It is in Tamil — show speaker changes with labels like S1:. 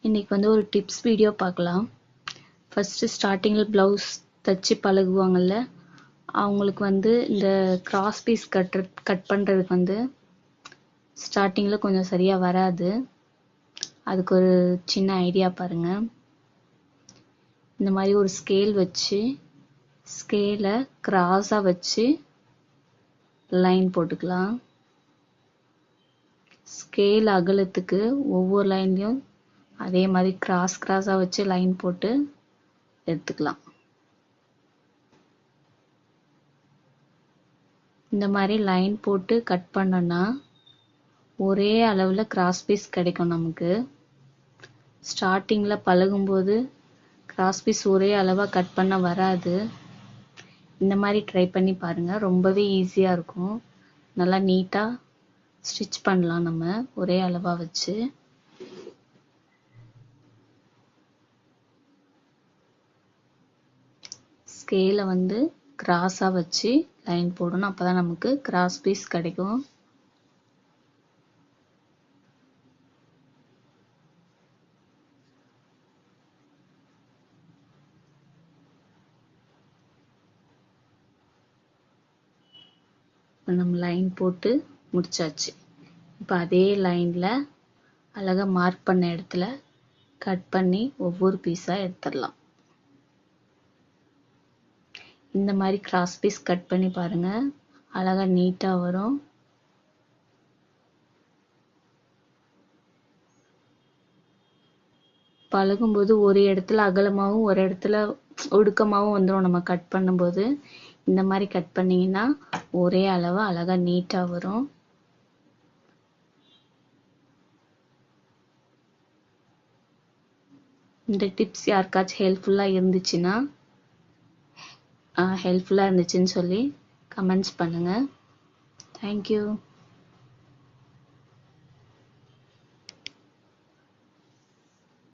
S1: இன்னைக்கு வந்து ஒரு டிப்ஸ் வீடியோ பார்க்கலாம். ஃபர்ஸ்ட் ஸ்டார்டிங்ல பிளவுஸ் தச்சு பழகுவாங்கல்ல, அவங்களுக்கு வந்து இந்த கிராஸ் பீஸ் கட் பண்றதுக்கு வந்து ஸ்டார்டிங்ல கொஞ்சம் சரியா வராது. அதுக்கு ஒரு சின்ன ஐடியா பாருங்க. இந்த மாதிரி ஒரு ஸ்கேல் வச்சு ஸ்கேலை கிராஸா வச்சு லைன் போட்டுக்கலாம். ஸ்கேல் அகலத்துக்கு ஒவ்வொரு லைன்லயும் அதே மாதிரி கிராஸா வச்சு லைன் போட்டு எடுத்துக்கலாம். இந்த மாதிரி லைன் போட்டு கட் பண்ணோம்னா ஒரே அளவுல கிராஸ் பீஸ் கிடைக்கும் நமக்கு. ஸ்டார்டிங்ல பழகும்போது கிராஸ் பீஸ் ஒரே அளவா கட் பண்ண வராது. இந்த மாதிரி ட்ரை பண்ணி பாருங்க, ரொம்பவே ஈஸியா இருக்கும். நல்லா நீட்டா ஸ்டிச் பண்ணலாம் நம்ம ஒரே அளவா வச்சு. ஸ்கேலை வந்து கிராஸா வச்சு லைன் போடணும், அப்பதான் நமக்கு கிராஸ் பீஸ் கிடைக்கும். நம்ம லைன் போட்டு முடிச்சாச்சு. இப்போ அதே லைன்ல அழகா மார்க் பண்ண இடத்துல கட் பண்ணி ஒவ்வொரு பீஸா எடுத்துடலாம். இந்த மாதிரி கிராஸ் பீஸ் கட் பண்ணி பாருங்க, அழகா நீட்டா வரும். பழகும்போது ஒரு இடத்துல அகலமாவும் ஒரு இடத்துல ஒடுக்கமாவும் வந்துடும். நம்ம கட் பண்ணும்போது இந்த மாதிரி கட் பண்ணீங்கன்னா ஒரே அளவா அழகா நீட்டா வரும். இந்த டிப்ஸ் யாருக்காச்சும் ஹெல்ப்ஃபுல்லா இருந்துச்சுன்னு சொல்லி கமெண்ட்ஸ் பண்ணுங்க. தேங்க்யூ.